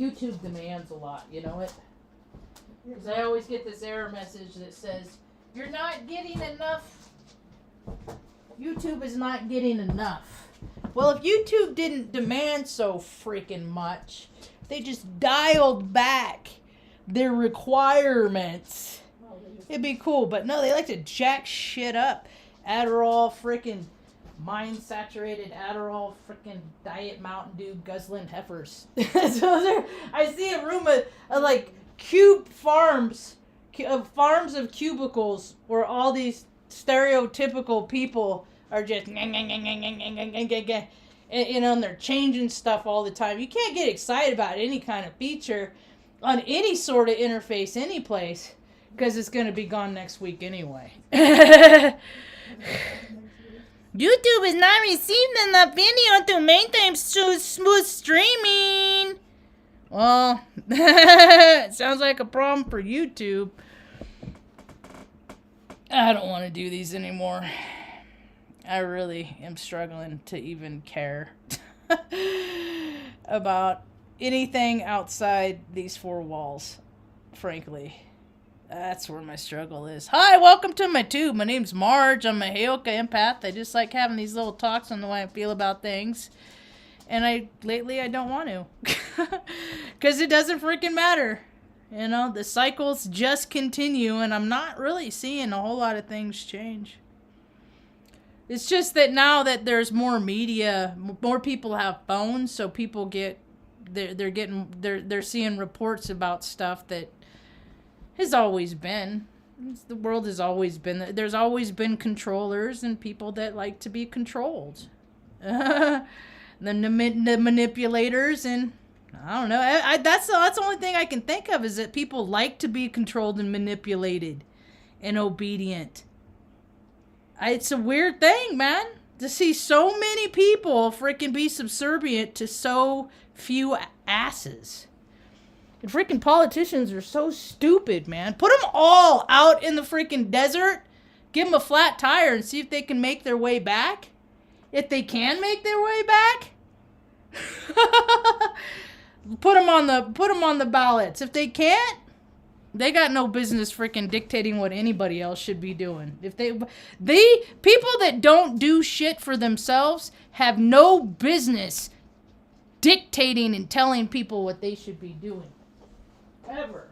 YouTube demands a lot, you know it? Because I always get this error message that says, you're not getting enough. YouTube is not getting enough. Well, if YouTube didn't demand so freaking much, they just dialed back their requirements, it'd be cool. But no, they like to jack shit up. Adderall, freaking mind-saturated Adderall, freaking Diet Mountain Dew guzzling heifers. So I see a room of like cube farms of cubicles where all these stereotypical people are just, you know, and they're changing stuff all the time. You can't get excited about any kind of feature on any sort of interface, any place, because it's going to be gone next week anyway. YouTube is not receiving enough video to maintain smooth streaming. Well, it sounds like a problem for YouTube. I don't want to do these anymore. I really am struggling to even care about anything outside these four walls, frankly. That's where my struggle is. Hi, welcome to my tube. My name's Marge. I'm a Heyoka empath. I just like having these little talks on the way I feel about things. And lately I don't want to. Because it doesn't freaking matter. You know, the cycles just continue, and I'm not really seeing a whole lot of things change. It's just that now that there's more media, more people have phones, so people they're seeing reports about stuff that has always been. The world has always been. There's always been controllers and people that like to be controlled. The manipulators, and I don't know. That's the only thing I can think of, is that people like to be controlled and manipulated and obedient. It's a weird thing, man, to see so many people freaking be subservient to so few asses. And freaking politicians are so stupid, man. Put them all out in the freaking desert, give them a flat tire, and see if they can make their way back. If they can make their way back, put them on the ballots. If they can't, they got no business freaking dictating what anybody else should be doing. If the people that don't do shit for themselves have no business dictating and telling people what they should be doing. Ever.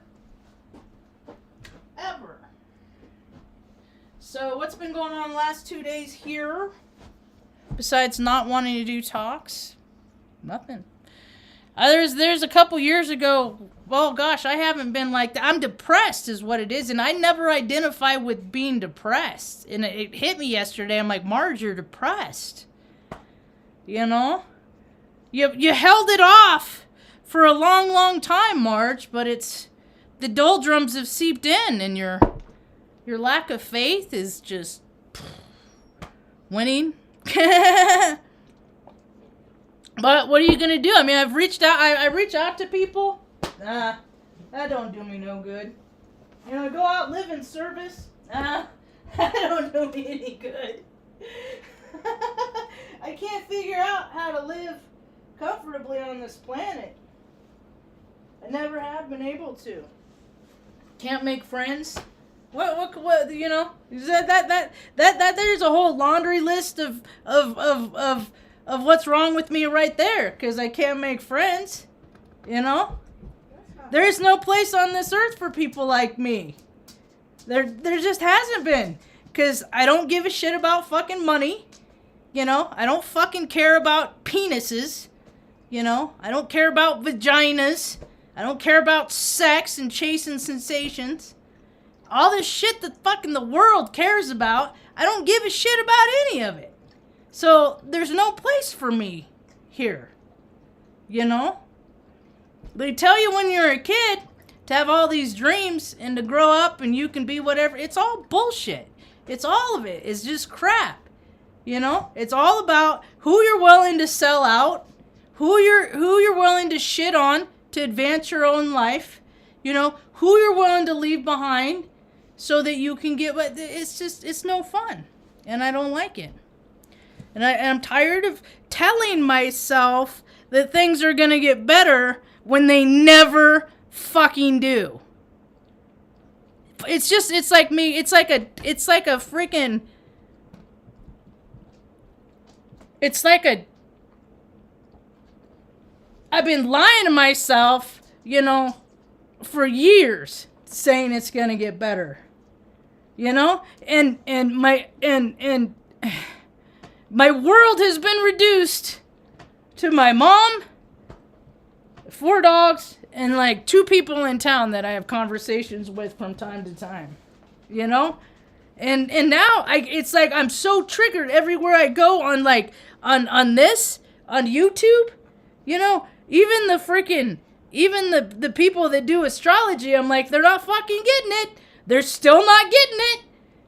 So what's been going on the last 2 days here? Besides not wanting to do talks? Nothing. There's a couple years ago, well, gosh, I haven't been like that. I'm depressed is what it is, and I never identify with being depressed. And it hit me yesterday. I'm like, Marge, you're depressed. You know? You held it off for a long, long time, Marge, but the doldrums have seeped in, and your lack of faith is just winning. But what are you going to do? I mean, I've reached out. I reach out to people. Nah, that don't do me no good. You know, go out, live in service. Nah, that don't do me any good. I can't figure out how to live comfortably on this planet. I never have been able to. Can't make friends. What? You know, that there's a whole laundry list of what's wrong with me right there, because I can't make friends. You know, there's no place on this earth for people like me. There just hasn't been, because I don't give a shit about fucking money. You know, I don't fucking care about penises. You know, I don't care about vaginas. I don't care about sex and chasing sensations. All this shit that fucking the world cares about, I don't give a shit about any of it. So there's no place for me here. You know? They tell you when you're a kid to have all these dreams and to grow up and you can be whatever. It's all bullshit. It's all of it. It's just crap. You know? It's all about who you're willing to sell out, who you're willing to shit on to advance your own life, you know, who you're willing to leave behind so that you can get, but it's no fun. And I don't like it. And I'm tired of telling myself that things are going to get better when they never fucking do. It's like me. It's like a freaking. It's like a. I've been lying to myself, you know, for years, saying it's gonna get better. You know, and my world has been reduced to my mom, 4 dogs, and like 2 people in town that I have conversations with from time to time, you know? And now it's like I'm so triggered everywhere I go on like, on YouTube, you know? Even the people that do astrology, I'm like, they're not fucking getting it. They're still not getting it.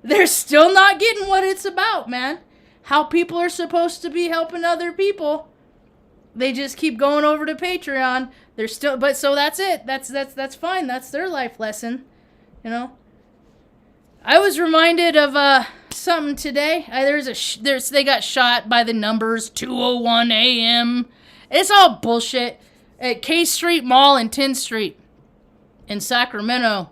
They're still not getting what it's about, man. How people are supposed to be helping other people. They just keep going over to Patreon. They're still, but so that's it. That's fine. That's their life lesson, you know. I was reminded of something today. They got shot by the numbers 2:01 a.m. It's all bullshit at K Street Mall and 10th Street in Sacramento,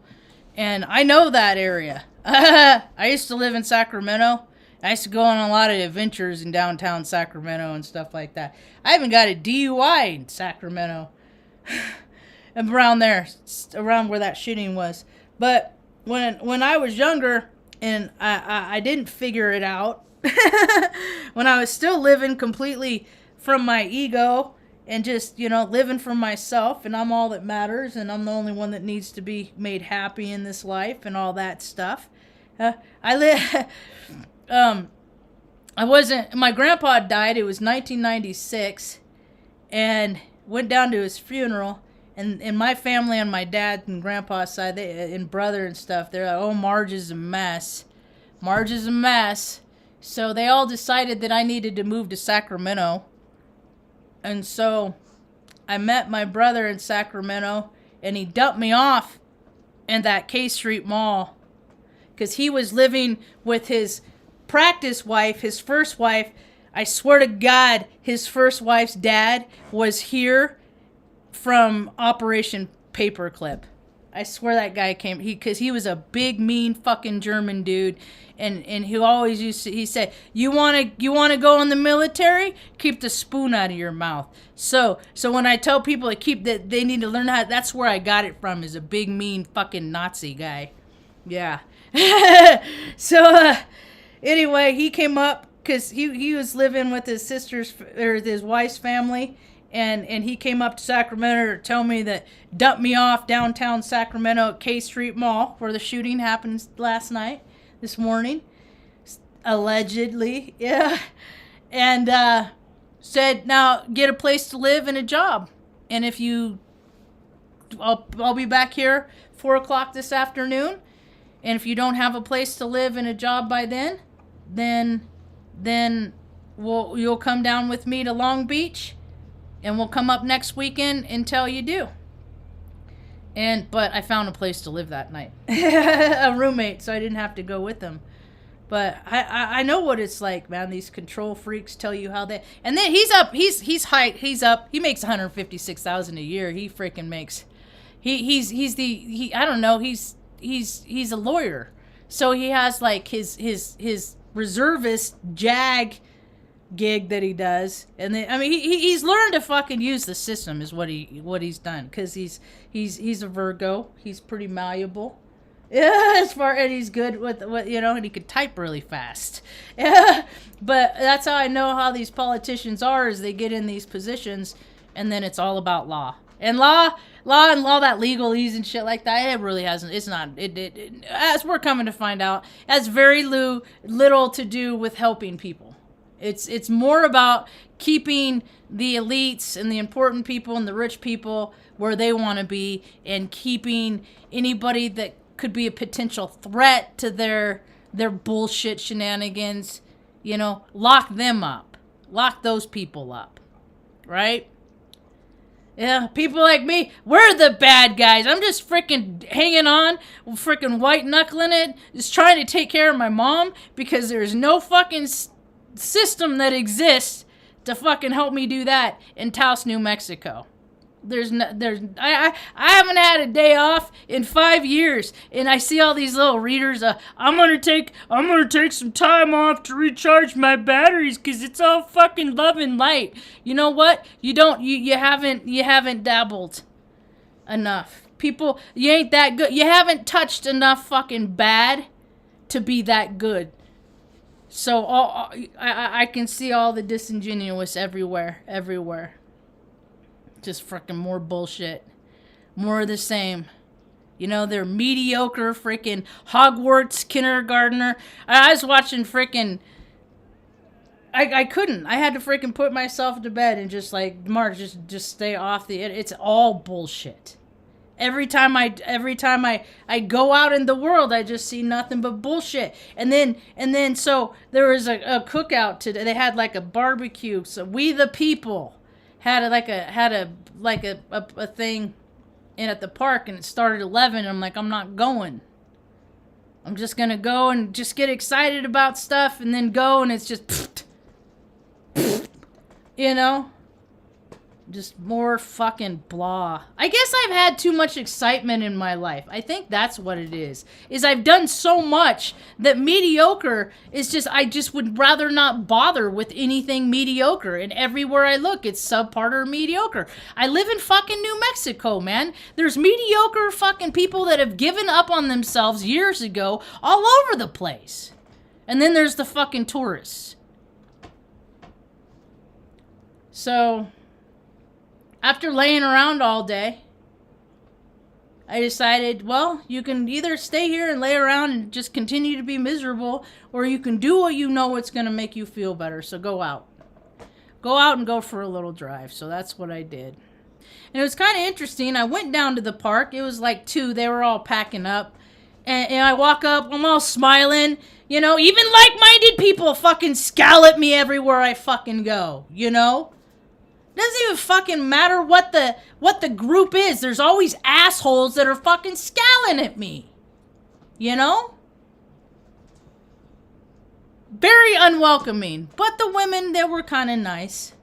and I know that area. I used to live in Sacramento. I used to go on a lot of adventures in downtown Sacramento and stuff like that. I even got a DUI in Sacramento. Around there, around where that shooting was. But when I was younger and I didn't figure it out, when I was still living completely from my ego and just, you know, living for myself and I'm all that matters and I'm the only one that needs to be made happy in this life and all that stuff. My grandpa died. It was 1996 and went down to his funeral. And my family on my dad and grandpa's side, and brother and stuff, they're like, oh, Marge is a mess. Marge is a mess. So they all decided that I needed to move to Sacramento. And so I met my brother in Sacramento, and he dumped me off in that K Street Mall. Because he was living with his practice wife, his first wife. I swear to God, his first wife's dad was here from Operation Paperclip. I swear that guy came, because he was a big, mean, fucking German dude, and he always he said, you want to go in the military? Keep the spoon out of your mouth. So when I tell people that they need to learn how, that's where I got it from, is a big, mean, fucking Nazi guy. Yeah. So anyway, he came up because he was living with his sister's or his wife's family. And he came up to Sacramento to tell me that, dumped me off downtown Sacramento at K Street Mall, where the shooting happened this morning, allegedly, yeah. And said, now get a place to live and a job. And if I'll be back here 4 o'clock this afternoon. And if you don't have a place to live and a job by then you'll come down with me to Long Beach. And we'll come up next weekend until you do. But I found a place to live that night. A roommate, so I didn't have to go with them. But I know what it's like, man. These control freaks tell you how they... And then he's up. He's up. He makes $156,000 a year. He freaking makes... I don't know. He's a lawyer. So he has like his reservist JAG gig that he does, and he's learned to fucking use the system is what he's done, because he's a Virgo. He's pretty malleable, yeah, and he's good with what, you know, and he could type really fast, yeah. But that's how I know how these politicians are, is they get in these positions and then it's all about law and that legalese and shit like that. It really hasn't, it's not, it as we're coming to find out, has very little to do with helping people. It's more about keeping the elites and the important people and the rich people where they want to be, and keeping anybody that could be a potential threat to their bullshit shenanigans, you know, lock them up. Lock those people up. Right? Yeah, people like me, we're the bad guys. I'm just freaking hanging on, freaking white knuckling it, just trying to take care of my mom, because there's no fucking system that exists to fucking help me do that in Taos, New Mexico. I haven't had a day off in 5 years, and I see all these little readers. I'm gonna take some time off to recharge my batteries because it's all fucking love and light. You know what? You haven't dabbled enough. People, you ain't that good. You haven't touched enough fucking bad to be that good. So I can see all the disingenuous everywhere. Just freaking more bullshit. More of the same. You know, they're mediocre freaking Hogwarts kindergartner. I was watching freaking... I couldn't. I had to freaking put myself to bed and just like, Marge, just stay off the... It's all bullshit. Every time I go out in the world, I just see nothing but bullshit. And then so there was a cookout today. They had like a barbecue. So We the People had a thing in at the park, and it started at 11. And I'm like, I'm not going. I'm just gonna go and just get excited about stuff and then go, and it's just you know, just more fucking blah. I guess I've had too much excitement in my life. I think that's what it is I've done so much that mediocre is just, I just would rather not bother with anything mediocre. And everywhere I look, it's subpar or mediocre. I live in fucking New Mexico, man. There's mediocre fucking people that have given up on themselves years ago all over the place. And then there's the fucking tourists. So... after laying around all day, I decided, well, you can either stay here and lay around and just continue to be miserable, or you can do what you know it's going to make you feel better. So go out. Go out and go for a little drive. So that's what I did. And it was kind of interesting. I went down to the park. It was like 2. They were all packing up. And I walk up. I'm all smiling. You know, even like-minded people fucking scowl at me everywhere I fucking go. You know? Doesn't even fucking matter what the group is. There's always assholes that are fucking scowling at me. You know? Very unwelcoming. But the women, they were kind of nice.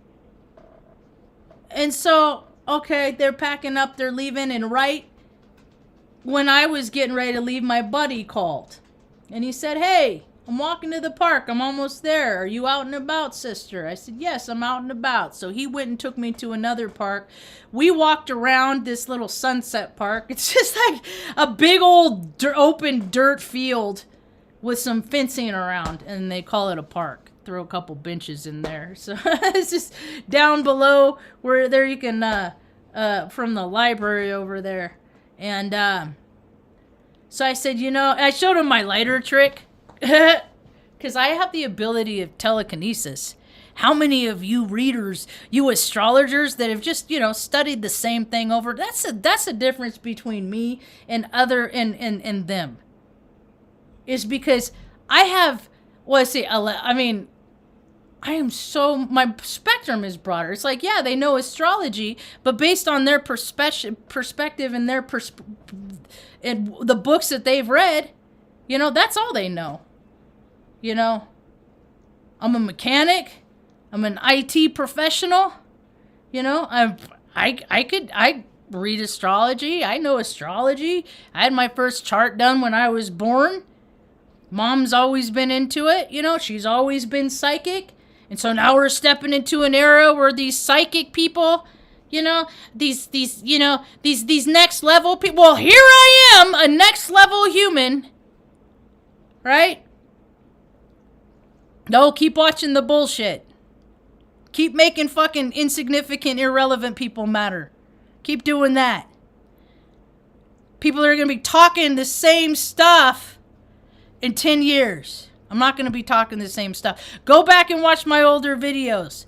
And so, okay, they're packing up, they're leaving, and right when I was getting ready to leave, my buddy called. And he said, hey, I'm walking to the park. I'm almost there. Are you out and about, sister? I said, yes, I'm out and about. So he went and took me to another park. We walked around this little sunset park. It's just like a big old open dirt field with some fencing around, and they call it a park. Throw a couple benches in there. So it's just down below where there you can, from the library over there. And so I said, you know, I showed him my lighter trick. Because I have the ability of telekinesis. How many of you readers, you astrologers that have just, you know, studied the same thing over? That's a difference between me and and them. Is because I have, well, see, I mean, I am so, my spectrum is broader. It's like, yeah, they know astrology, but based on their perspective and their and the books that they've read, you know, that's all they know. You know, I'm a mechanic. I'm an IT professional. You know, I read astrology. I know astrology. I had my first chart done when I was born. Mom's always been into it. You know, she's always been psychic. And so now we're stepping into an era where these psychic people, you know, these next level people. Well, here I am, a next level human. Right? No, keep watching the bullshit. Keep making fucking insignificant, irrelevant people matter. Keep doing that. People are going to be talking the same stuff in 10 years. I'm not going to be talking the same stuff. Go back and watch my older videos.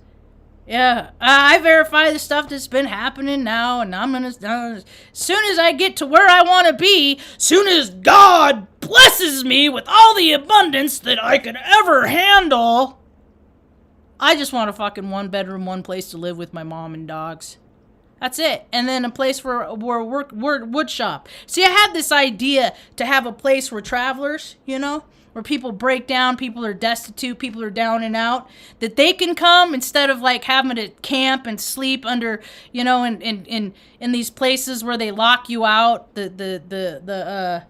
Yeah, I verify the stuff that's been happening now, and I'm going to, as soon as I get to where I want to be, soon as God blesses me with all the abundance that I could ever handle, I just want a fucking 1-bedroom, 1 place to live with my mom and dogs. That's it. And then a place where wood shop. See, I had this idea to have a place where travelers, you know, where people break down, people are destitute, people are down and out, that they can come instead of like having to camp and sleep under, you know, in these places where they lock you out, the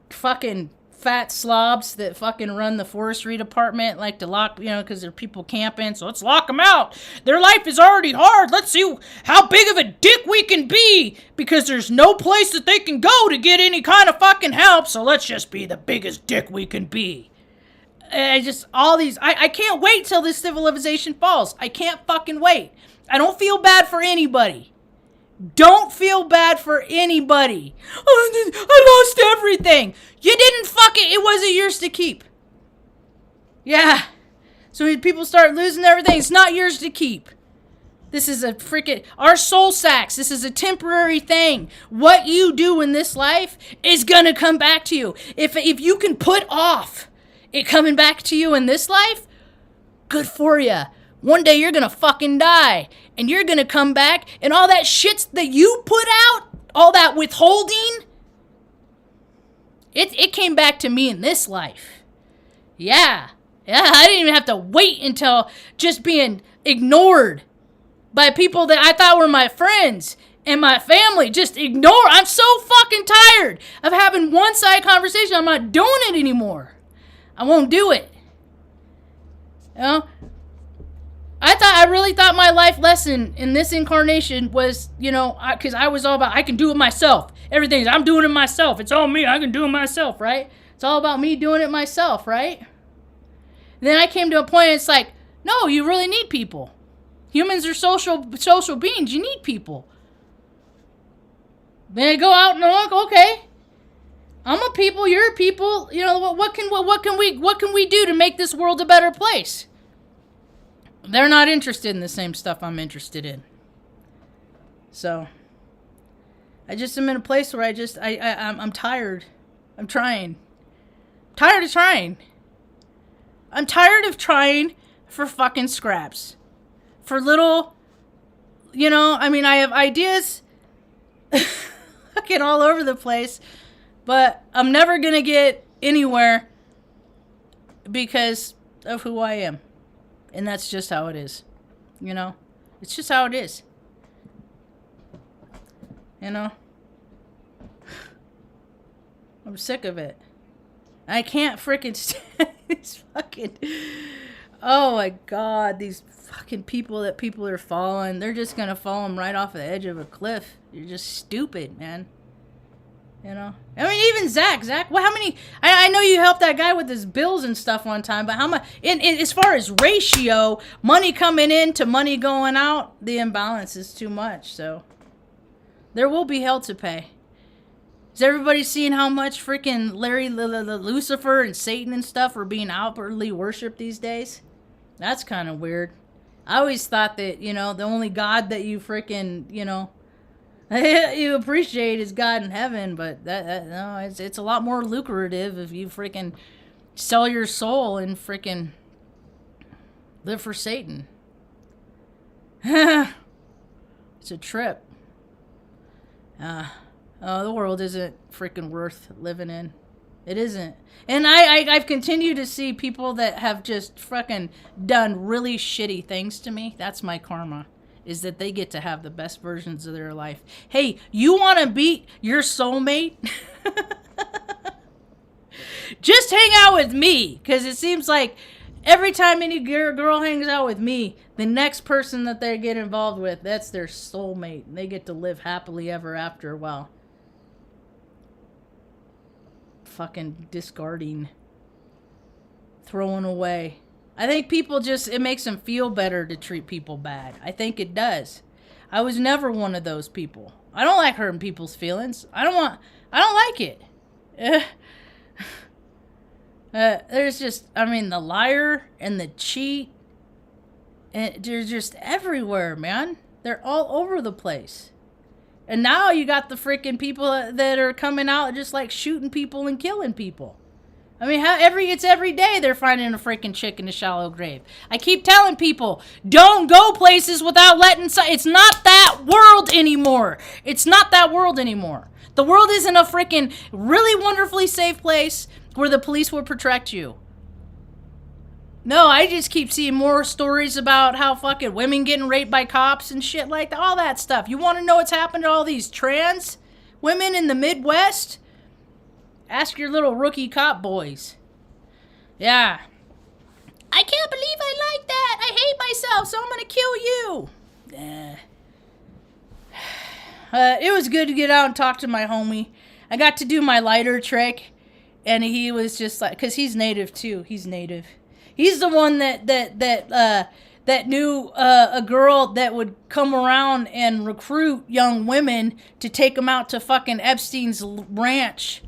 fucking fat slobs that fucking run the forestry department like to lock, you know, because there are people camping, so let's lock them out. Their life is already hard. Let's see how big of a dick we can be, because there's no place that they can go to get any kind of fucking help, so let's just be the biggest dick we can be. I can't wait till this civilization falls. I can't fucking wait. I don't feel bad for anybody. Don't feel bad for anybody. Oh, I lost everything. You didn't fuck it. It wasn't yours to keep. Yeah. So when people start losing everything, it's not yours to keep. This is a freaking, our soul sacks. This is a temporary thing. What you do in this life is going to come back to you. If you can put off it coming back to you in this life, good for you. One day you're going to fucking die. And you're going to come back, and all that shit that you put out, all that withholding, it came back to me in this life. Yeah, I didn't even have to wait until just being ignored by people that I thought were my friends and my family. Just ignore. I'm so fucking tired of having one-sided conversation. I'm not doing it anymore. I won't do it. You know? I really thought my life lesson in this incarnation was, you know, because I was all about, I can do it myself. Everything, I'm doing it myself. It's all me. I can do it myself, right? It's all about me doing it myself, right? And then I came to a point, it's like, no, you really need people. Humans are social beings. You need people. Then I go out and look, okay, I'm a people, you're a people. You know, what can we do to make this world a better place? They're not interested in the same stuff I'm interested in. So, I just am in a place where I'm tired. I'm trying. Tired of trying. I'm tired of trying for fucking scraps. For little, you know, I mean, I have ideas fucking all over the place, but I'm never gonna get anywhere because of who I am. And that's just how it is. You know? It's just how it is. You know? I'm sick of it. I can't freaking stand these fucking... Oh my god, these fucking people that people are following. They're just gonna follow them right off the edge of a cliff. You're just stupid, man. You know? I mean, even Zach, well, how many... I know you helped that guy with his bills and stuff one time, but how much... In as far as ratio, money coming in to money going out, the imbalance is too much, so... There will be hell to pay. Is everybody seeing how much freaking Larry, Lucifer and Satan and stuff are being outwardly worshipped these days? That's kind of weird. I always thought that, you know, the only God that you freaking, you know... you appreciate is God in heaven, but no, it's a lot more lucrative if you freaking sell your soul and freaking live for Satan. It's a trip. The world isn't freaking worth living in. It isn't. And I've continued to see people that have just freaking done really shitty things to me. That's my karma. Is that they get to have the best versions of their life. Hey, you want to beat your soulmate? Just hang out with me. Because it seems like every time any girl hangs out with me, the next person that they get involved with, that's their soulmate. And they get to live happily ever after while fucking discarding, throwing away. I think people just, it makes them feel better to treat people bad. I think it does. I was never one of those people. I don't like hurting people's feelings. I don't like it. There's just, I mean, the liar and the cheat, and they're just everywhere, man. They're all over the place. And now you got the freaking people that are coming out just like shooting people and killing people. I mean, it's every day they're finding a freaking chick in a shallow grave. I keep telling people, don't go places without letting... It's not that world anymore. It's not that world anymore. The world isn't a freaking really wonderfully safe place. where the police will protect you. No, I just keep seeing more stories about how fucking women getting raped by cops and shit like that. All that stuff. You want to know what's happened to all these trans women in the Midwest? Ask your little rookie cop boys. Yeah. I can't believe I like that. I hate myself, so I'm going to kill you. It was good to get out and talk to my homie. I got to do my lighter trick, and he was just like, because he's native too. He's native. He's the one that knew a girl that would come around and recruit young women to take them out to fucking Epstein's ranch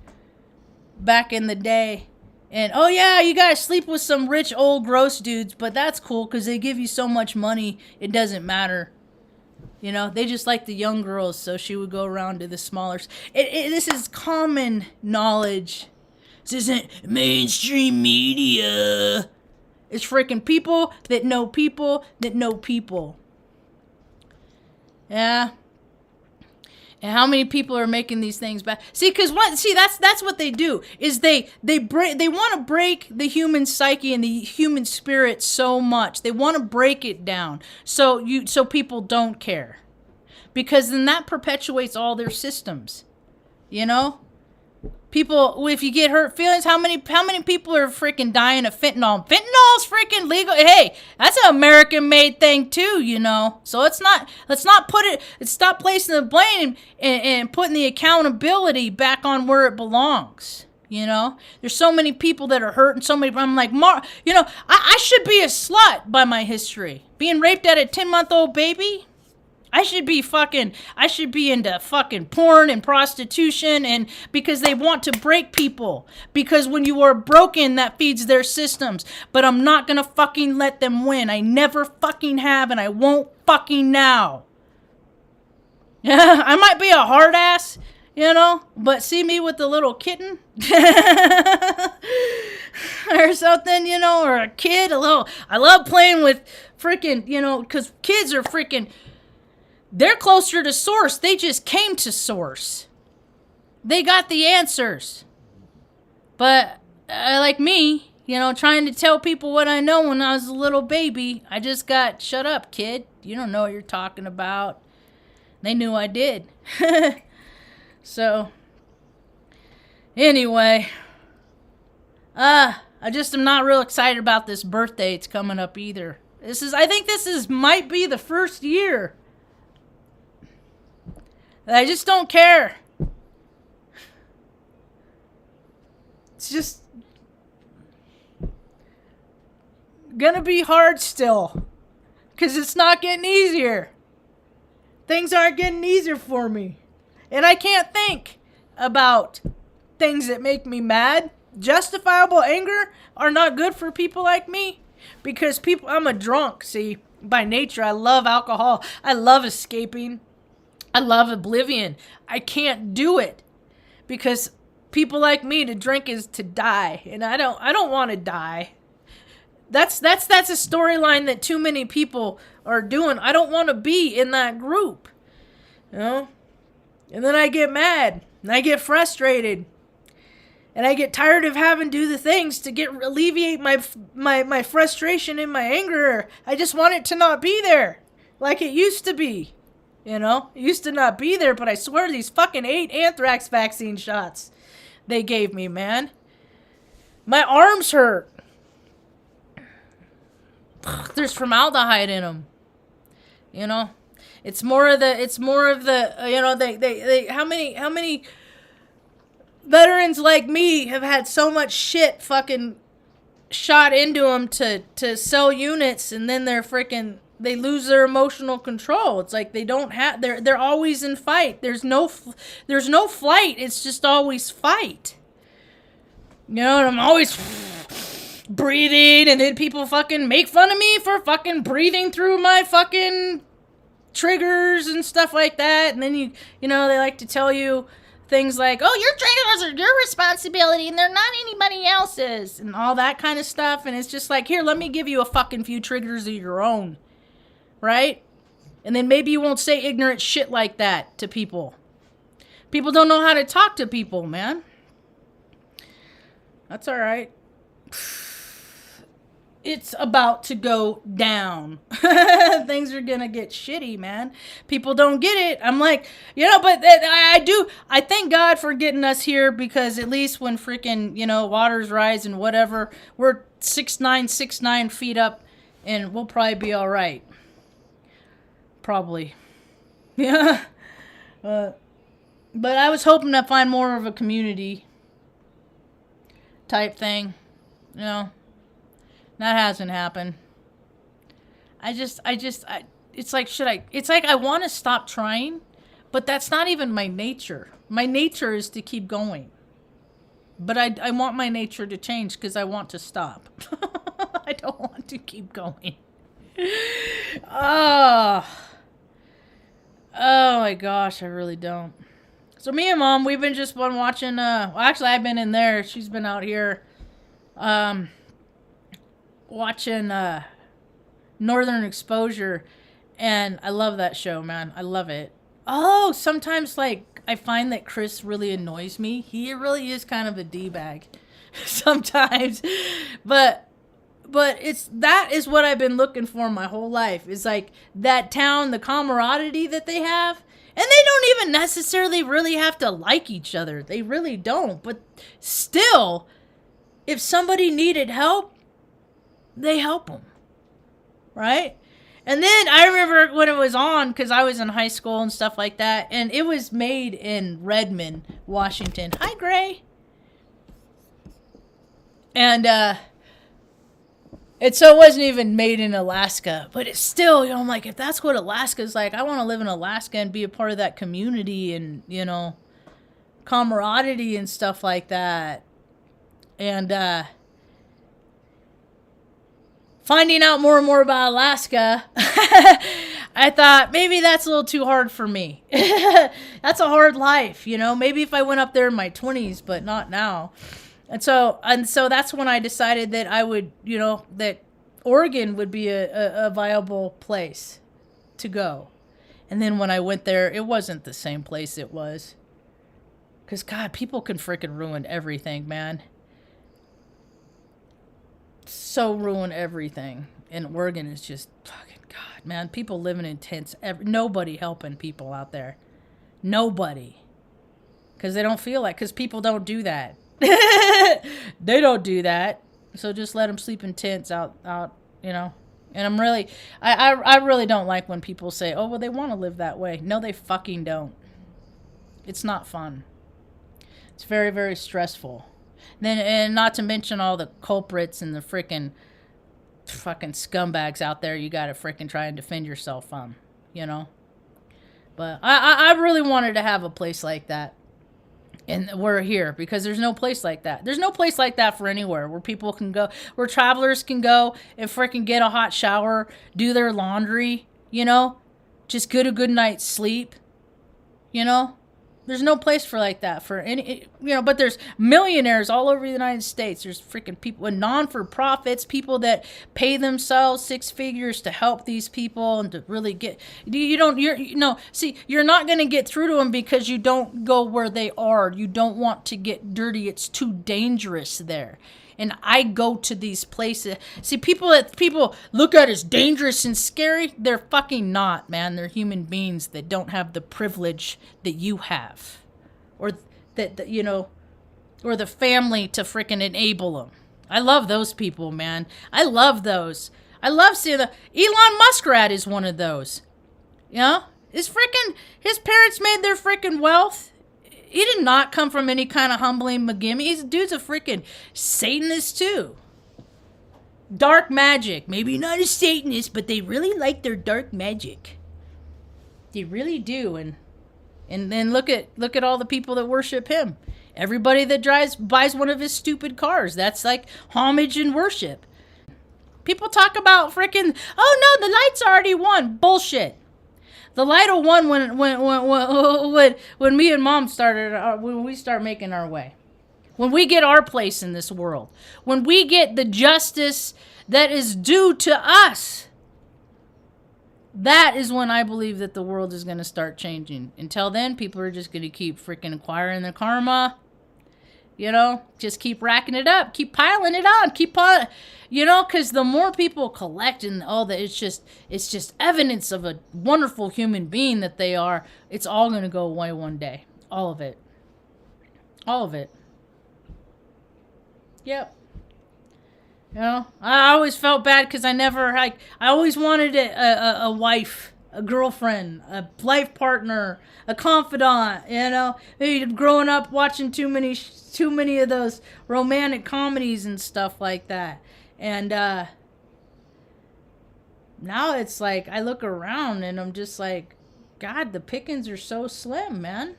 back in the day. And, oh yeah, you gotta sleep with some rich old gross dudes, but that's cool because they give you so much money, it doesn't matter. You know, they just like the young girls, so she would go around to the smaller. This is common knowledge. This isn't mainstream media. It's freaking people that know people that know people. Yeah. And how many people are making these things back? See, that's what they do. Is they want to break the human psyche and the human spirit so much. They want to break it down so people don't care. Because then that perpetuates all their systems. You know? People, if you get hurt feelings, how many people are freaking dying of fentanyl? Fentanyl's freaking legal. Hey, that's an American-made thing too, you know. So let's not stop placing the blame and putting the accountability back on where it belongs. You know, there's so many people that are hurt, and so many. I'm like, you know, I should be a slut by my history, being raped at a 10-month-old baby. I should be into fucking porn and prostitution, and because they want to break people. Because when you are broken, that feeds their systems. But I'm not gonna fucking let them win. I never fucking have, and I won't fucking now. Yeah, I might be a hard ass, you know, but see me with the little kitten or something, you know, or a kid, I love playing with freaking, you know, because kids are freaking. They're closer to source. They just came to source. They got the answers. But like me, you know, trying to tell people what I know when I was a little baby, I just got, shut up, kid. You don't know what you're talking about. They knew I did. So, anyway. I just am not real excited about this birthday. It's coming up either. I think this might be the first year. I just don't care. It's just gonna be hard still. Because it's not getting easier. Things aren't getting easier for me. And I can't think about things that make me mad. Justifiable anger are not good for people like me. Because I'm a drunk, see. By nature, I love alcohol. I love escaping. I love oblivion. I can't do it because people like me, to drink is to die, and I don't want to die. That's a storyline that too many people are doing. I don't want to be in that group, you know. And then I get mad and I get frustrated, and I get tired of having to do the things to alleviate my frustration and my anger. I just want it to not be there like it used to be. You know, it used to not be there, but I swear these fucking 8 anthrax vaccine shots they gave me, man. My arms hurt. There's formaldehyde in them. You know, it's more of the, you know, they how many veterans like me have had so much shit fucking shot into them to sell units, and then they lose their emotional control. It's like they're always in fight. There's no flight. It's just always fight. You know, and I'm always breathing, and then people fucking make fun of me for fucking breathing through my fucking triggers and stuff like that. And then you know, they like to tell you things like, oh, your triggers are your responsibility and they're not anybody else's, and all that kind of stuff. And it's just like, here, let me give you a fucking few triggers of your own. Right? And then maybe you won't say ignorant shit like that to people. People don't know how to talk to people, man. That's all right. It's about to go down. Things are gonna get shitty, man. People don't get it. I'm like, but I thank God for getting us here, because at least when freaking, waters rise and whatever, we're 6'9" feet up, and we'll probably be all right. Probably. Yeah. But I was hoping to find more of a community type thing, That hasn't happened. It's like I want to stop trying, but that's not even my nature. My nature is to keep going. But I want my nature to change, because I want to stop. I don't want to keep going. Oh my gosh, I really don't. So me and Mom, we've been watching, actually I've been in there. She's been out here, watching Northern Exposure, and I love that show, man. I love it. Oh, sometimes I find that Chris really annoys me. He really is kind of a D-bag sometimes, but that is what I've been looking for my whole life. Is that town, the camaraderie that they have, and they don't even necessarily really have to like each other. They really don't, but still, if somebody needed help, they help them, right? And then I remember when it was on, because I was in high school and stuff like that, and it was made in Redmond, Washington. Hi, Gray. And so it wasn't even made in Alaska, but it's still, I'm like, if that's what Alaska's like, I want to live in Alaska and be a part of that community and, camaraderie and stuff like that. And, finding out more and more about Alaska, I thought maybe that's a little too hard for me. That's a hard life, Maybe if I went up there in my 20s, but not now. And so that's when I decided that I would, that Oregon would be a viable place to go. And then when I went there, it wasn't the same place it was. Because, God, people can freaking ruin everything, man. So ruin everything. And Oregon is just fucking, God, man, people living in tents, nobody helping people out there, nobody, because they don't feel like, because people don't do that. They don't do that, so just let them sleep in tents out, and I'm really, I really don't like when people say, oh, well, they want to live that way. No, they fucking don't. It's not fun. It's very, very stressful. Then, and not to mention all the culprits and the fucking scumbags out there you gotta freaking try and defend yourself from, But I really wanted to have a place like that. And we're here because there's no place like that. There's no place like that for anywhere where people can go, where travelers can go and freaking get a hot shower, do their laundry, just get a good night's sleep, There's no place for like that for any, but there's millionaires all over the United States. There's freaking people and non-for-profits, people that pay themselves 6 figures to help these people and to really get, you're not going to get through to them because you don't go where they are. You don't want to get dirty. It's too dangerous there. And I go to these places. See, people that people look at as dangerous and scary, they're fucking not, man. They're human beings that don't have the privilege that you have. Or that or the family to freaking enable them. I love those people, man. I love those. I love seeing Elon Muskrat is one of those. His parents made their freaking wealth. He did not come from any kind of humbling McGimmy. Dude's a freaking Satanist too. Dark magic. Maybe not a Satanist, but they really like their dark magic. They really do. And then look at all the people that worship him. Everybody that buys one of his stupid cars. That's like homage and worship. People talk about freaking, oh no, the lights already won. Bullshit. The light will won when me and Mom started, when we start making our way. When we get our place in this world. When we get the justice that is due to us. That is when I believe that the world is going to start changing. Until then, people are just going to keep freaking acquiring their karma. You know, just keep racking it up, keep piling it on, keep on, you know, because the more people collect and all that, it's just evidence of a wonderful human being that they are. It's all going to go away one day. All of it. All of it. Yep. You know, I always felt bad because I always wanted a wife, a girlfriend, a life partner, a confidant, you know. Growing up watching too many of those romantic comedies and stuff like that. And now it's like I look around and I'm just like, God, the pickings are so slim, man.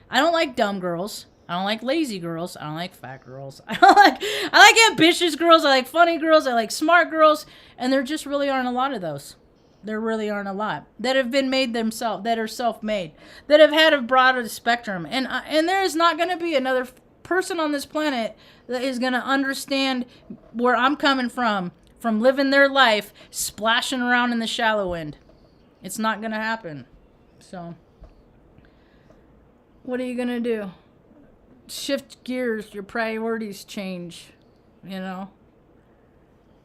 I don't like dumb girls. I don't like lazy girls. I don't like fat girls. I like ambitious girls. I like funny girls. I like smart girls. And there just really aren't a lot of those. There really aren't a lot that have been made themselves, that are self-made, that have had a broader spectrum. And there is not going to be another person on this planet that is going to understand where I'm coming from living their life splashing around in the shallow end. It's not going to happen. So, what are you going to do? Shift gears, your priorities change, you know.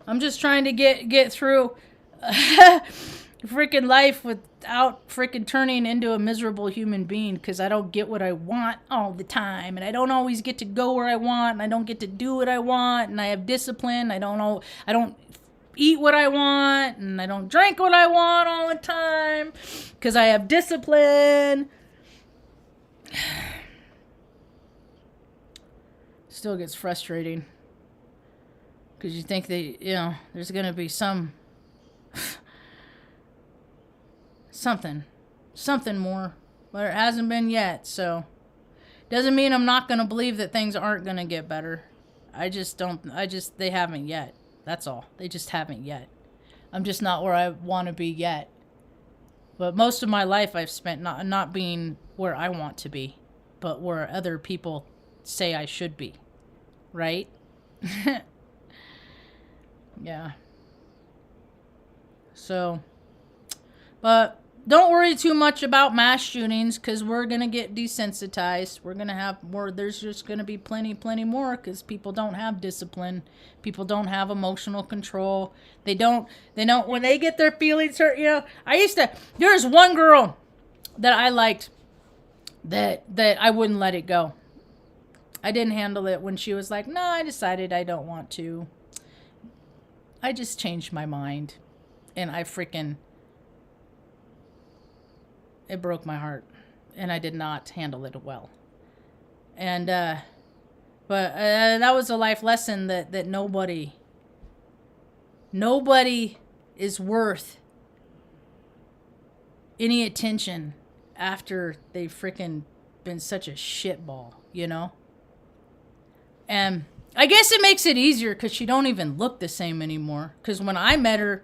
I'm just trying to get through freaking life without freaking turning into a miserable human being, because I don't get what I want all the time, and I don't always get to go where I want, and I don't get to do what I want, and I have discipline. I don't eat what I want, and I don't drink what I want all the time because I have discipline. Still gets frustrating because you think there's going to be something more, but it hasn't been yet. So doesn't mean I'm not going to believe that things aren't going to get better. They haven't yet. That's all. They just haven't yet. I'm just not where I want to be yet. But most of my life I've spent not being where I want to be, but where other people say I should be. Right? Yeah. So, but don't worry too much about mass shootings, because we're going to get desensitized. We're going to have more. There's just going to be plenty more, because people don't have discipline. People don't have emotional control. They don't, when they get their feelings hurt, you know, there was one girl that I liked that I wouldn't let it go. I didn't handle it when she was like, no, I decided I don't want to. I just changed my mind. And it broke my heart. And I did not handle it well. And, but that was a life lesson that nobody is worth any attention after they've freaking been such a shitball, you know? And I guess it makes it easier because she don't even look the same anymore. Because when I met her,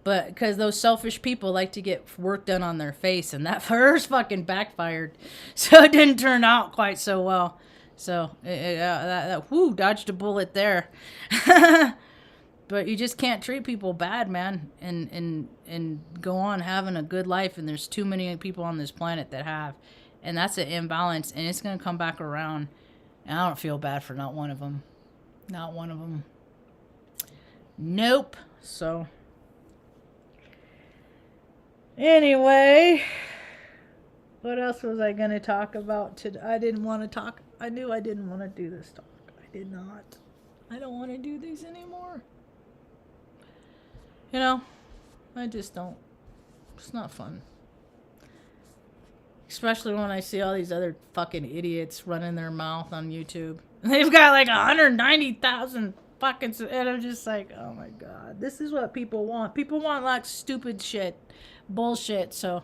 but because those selfish people like to get work done on their face, and that hers fucking backfired. So it didn't turn out quite so well. So, dodged a bullet there. But you just can't treat people bad, man, and go on having a good life. And there's too many people on this planet that have. And that's an imbalance, and it's going to come back around. And I don't feel bad for not one of them. Not one of them. Nope. So, anyway, what else was I going to talk about today? I didn't want to talk. I knew I didn't want to do this talk. I did not. I don't want to do these anymore. You know, I just don't. It's not fun. Especially when I see all these other fucking idiots running their mouth on YouTube. They've got like 190,000 fucking... And I'm just like, oh my God. This is what people want. People want like stupid shit. Bullshit. So